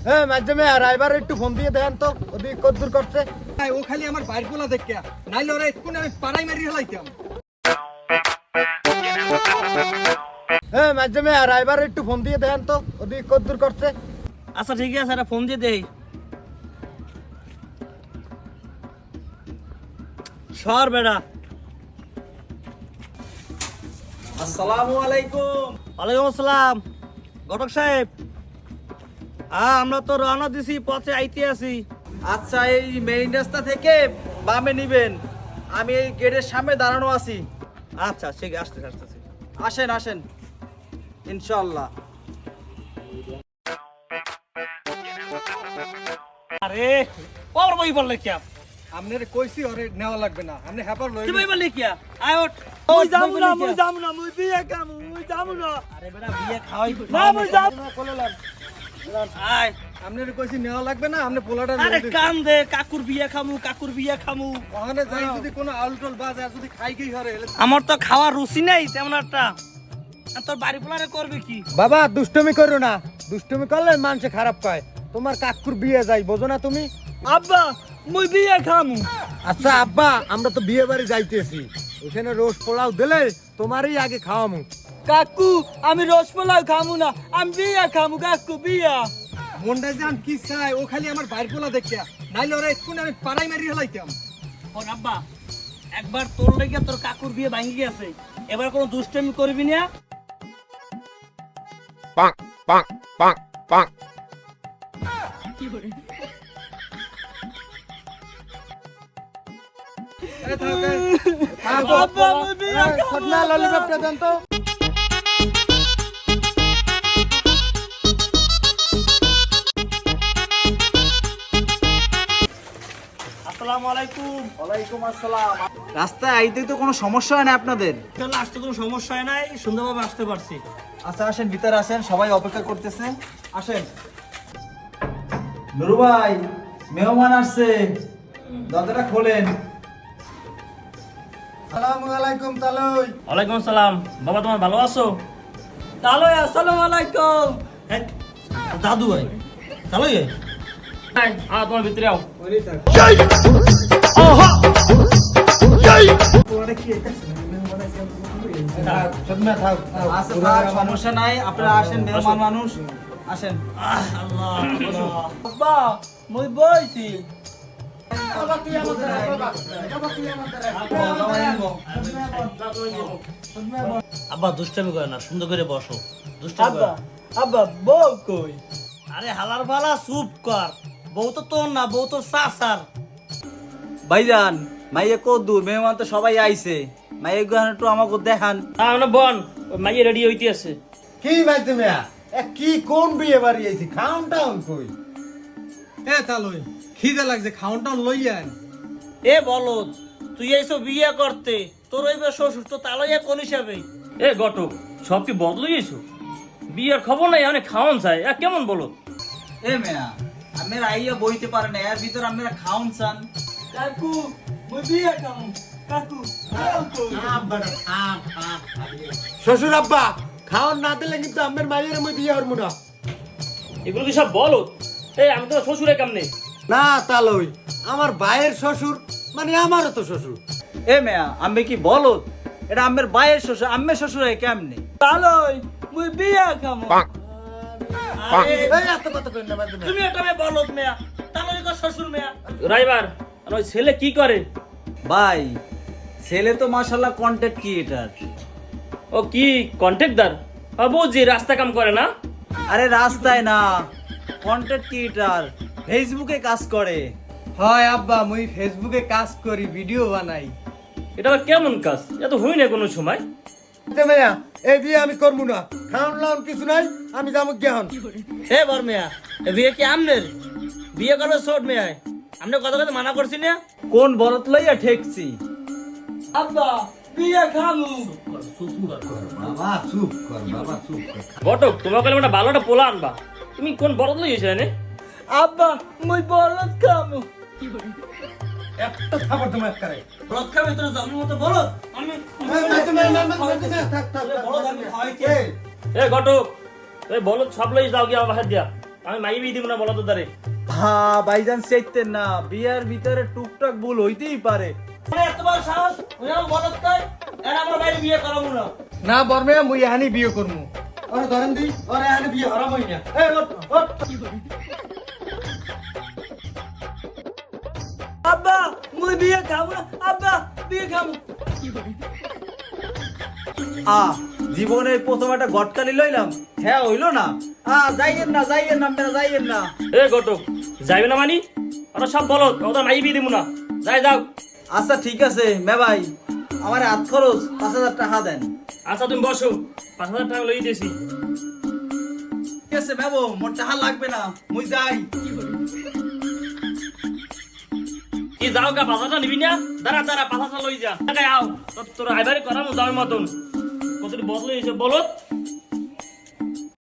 হ্যাঁ মাধ্যমে আর এবার একটু ফোন দিয়ে দেন তো ওদিক কদ্দুর করছে। ও খালি আমার বাইর পোলা দেখে নাইলে ওরা এক্ষুন আমি পাড়াই মারি হেলাইতাম। হ্যাঁ মাধ্যমে আর এবার একটু ফোন দিয়ে দেন তো ওদিক কদ্দুর করছে। আচ্ছা ঠিক আছে, একটা ফোন দিয়ে দেই। সর বেড়া। আসসালামু আলাইকুম। ওয়ালাইকুম আসসালাম। ঘটক সাহেব, আমরা তো রওনা দিছি, পথে আইতে আছি। আচ্ছা, এই মেইন রাস্তা থেকে বামে নিবেন, আমি এই গেটের সামনে দাঁড়ানো আছি। আচ্ছা ঠিক আছে, আসতেছি। আসেন আসেন ইনশাআল্লাহ। আরে ওর বই বললে কি? আপনার কইছি ওরে নেওয়া লাগবে না, আপনি হ্যাপার লই। কি বই বললে কি? আয় ওঠ। মুই যামু না, মুই বিয়ে কামু, মুই যামু না। আরে বেটা বিয়ে খাওয়াই না, মুই যামু না। কোলেলাম আয়। আপনার কইছি নেওয়া লাগবে না, আপনি পোলাটা আরে কাম দে, কাকুর বিয়ে খামু, কাকুর বিয়ে খামু। ওখানে যাই যদি কোনো আউলটল বাজ আর যদি খাই গই হরে আমার তো খাওয়ার রুচি নেই তেমন একটা। আর তোর বাড়ি পোলারে করবে কি? বাবা দুষ্টুমি করো না, দুষ্টুমি করলে মানুষে খারাপ কয়। তোমার কাকুর বিয়ে যাই বোঝো না তুমি? আব্বা মুই বিয়ে খামু। আচ্ছা আব্বা, আমরা তো বিয়ে বাড়ি যাইতেছি, ওখানে রোজ পোলাও দিলে তোমারই আগে খাওয়ামু। কাকু আমি রসপোলাও খামু না, আমি বিয়া খামু। কাকু বিয়া। মন্ডা জান কি চাই, ও খালি আমার বাইর পোলা দেখে নাইলে ওরা এক্ষুন আমি পাড়াই মারি হেলাইতাম। ও আব্বা, একবার তোর লেগে তোর কাকুর বিয়ে ভাঙি গেছে, এবার কোনো দুষ্টামি করবি না। পাক পাক পাক পাক। আব্বা মুই বিয়া খামু। না ললিপপটা দেন তো। আসসালামু আলাইকুম। ওয়ালাইকুম আসসালাম। রাস্তায় আইতে তো কোনো সমস্যা হয় না আপনাদের? তাহলে আসতে কোনো সমস্যা হয় নাই, সুন্দরভাবে আসতে পারছি। আচ্ছা আসেন, ভিতরে আসেন, সবাই অপেক্ষা করতেছে, আসেন। নুরু ভাই, মেহমান আসছে, দরজাটা খোলেন। আসসালামু আলাইকুম তালই। ওয়ালাইকুম আসসালাম। বাবা তোমার ভালো আছো? তালই আসসালামু আলাইকুম। দাদু ভাই তালই তোমার ভিতরে আও। আচ্ছা থাক, সমস্যা নাই, আপনারা আসেন, মেহমান মানুষ, আসেন। আব্বা মুই বইছি। আব্বা দুষ্টামি করে না, সুন্দর করে বসো। দুষ্টামি করে না। আব্বা বউ কই? আরে হালার বালা চুপ কর। বউ তো তোর না, বউ তোর চাচার। ভাইজান, মাইয়ে কত দূর? মেহমান তো সবাই আইছে, মাইয়ে গুহান একটু আমাকে দেখান। বন মাইয়ে রেডি হইতে আছে। কি মাধ্যমে কি কোন বিয়ে বাড়ি আইছি? খাউন টাউন কই? এ তালই, খিদে লাগছে, খাউন টাউন লই আন। এ বলদ, তুই এইসব বিয়ে করতে, তোর ওই শ্বশুর তো তালইয়া কোন হিসাবে? এ ঘটক, সব কি বদলে গেছো? বিয়ের খবর নাই, অনেক খাওয়ান চাই, কেমন বলো? এ মেয়া, আমরা আইয়া বইতে পারে না, এর ভিতর আমরা খাউন চান। কাকু মুই বিয়ে খামু। কাকু শ্বশুর আব্বা খাওয়ান না দিলে কিন্তু আমার মায়ের আমি বিয়ে হরমু না। এগুলো কি সব বলো? এই আমি তো শ্বশুরে কামনে। না তালই, আমার ভাইয়ের শ্বশুর মানে আমারও তো শ্বশুর। এ মেয়া, আমি কি বলো? এটা আমের বাইয়ের শ্বশুর, আম্মের শ্বশুর কেমনে? তালই মুই বিয়ে খামু। আরে, এই এত কথা কই না মাধ্যমে। তুমি একটা মেয়ে বলদ মেয়া, তালই কো শ্বশুর মেয়া। ড্রাইভার, আর ওই ছেলে কি করে? ভাই, ছেলে তো মাশাআল্লাহ কন্টেন্ট ক্রিয়েটর। ও কি কন্ট্রাক্টর? বুঝছি, রাস্তা কাম করে না? আরে রাস্তায় না, কন্টেন্ট ক্রিয়েটর, ফেসবুকে কাজ করে। হয় আব্বা, মুই ফেসবুকে কাজ করি, ভিডিও বানাই। এটা আবার কেমন কাজ? এত হই না কোনো সময়। মাইয়া এই বিয়ে আমি করবো না, খাওন লাউন কিছু নাই, আমি যাবো জ্ঞান। হে বর মেয়া, এ বিয়ে কি আমনের? বিয়ে করবে ছোট মেয়ায়, আমরা কথা কথা মানা করছি না? কোন বরত লইয়া ঠেকছি? আব্বা বিয়ে খামু। বাবা চুপ কর, বাবা চুপ কর। ঘটক, তোমাকে একটা ভালো একটা পোলা আনবা। তুমি কোন বরদ লইয়েছো এনে? আব্বা মুই বলদ খামু। একটা থাপড় তোমার করে। বলদ খাবি তোর জন্মের মতো বলদ? আমি থাক থাক। বলদ আমি খাওয়াইতে। এ ঘটক, এই বলদ সব লই যাও গিয়ে আমার বাসায় দিয়া। আমি মাই বিয়ে দিব না বলো তো তারে। হ্যাঁ ভাইজান চাইতেন না, বিয়ার ভিতরে টুকটাক ভুল হইতেই পারে। তোমার সাহস ওই আমার বলত তাই এর আমার বাইরে বিয়ে করাবো না। না বর্মে মুই এহানি বিয়ে করমু। ওরে ধরেন দি, ওরে এহানি বিয়ে হরাবই না। এই ওঠ ওঠ। আব্বা মুই বিয়ে খাবো না, আব্বা বিয়ে খাবো। জীবনের প্রথম একটা গটকালি লইলাম, হ্যাঁ হইলো না। যাইয়েন না যাইয়েন না আপনারা যাইয়েন না। এ ঘটক যাইবে না মানি ওরা সব বলত ওদের মাই বিয়ে দিব না, যাই যাও। আচ্ছা ঠিক আছে মে ভাই, আমার হাত খরচ 5,000 টাকা দেন। আচ্ছা তুমি বসো, 5,000 টাকা লই দিয়েছি। ঠিক আছে মেবো, মোর টাকা লাগবে না, মুই যাই। কি যাও গা, 5,000 নিবি না? দাঁড়া দাঁড়া 5,000 লই যা। টাকা আও তোর আইবারে করামু দামের মতন। কতটি বদলে এসে বলত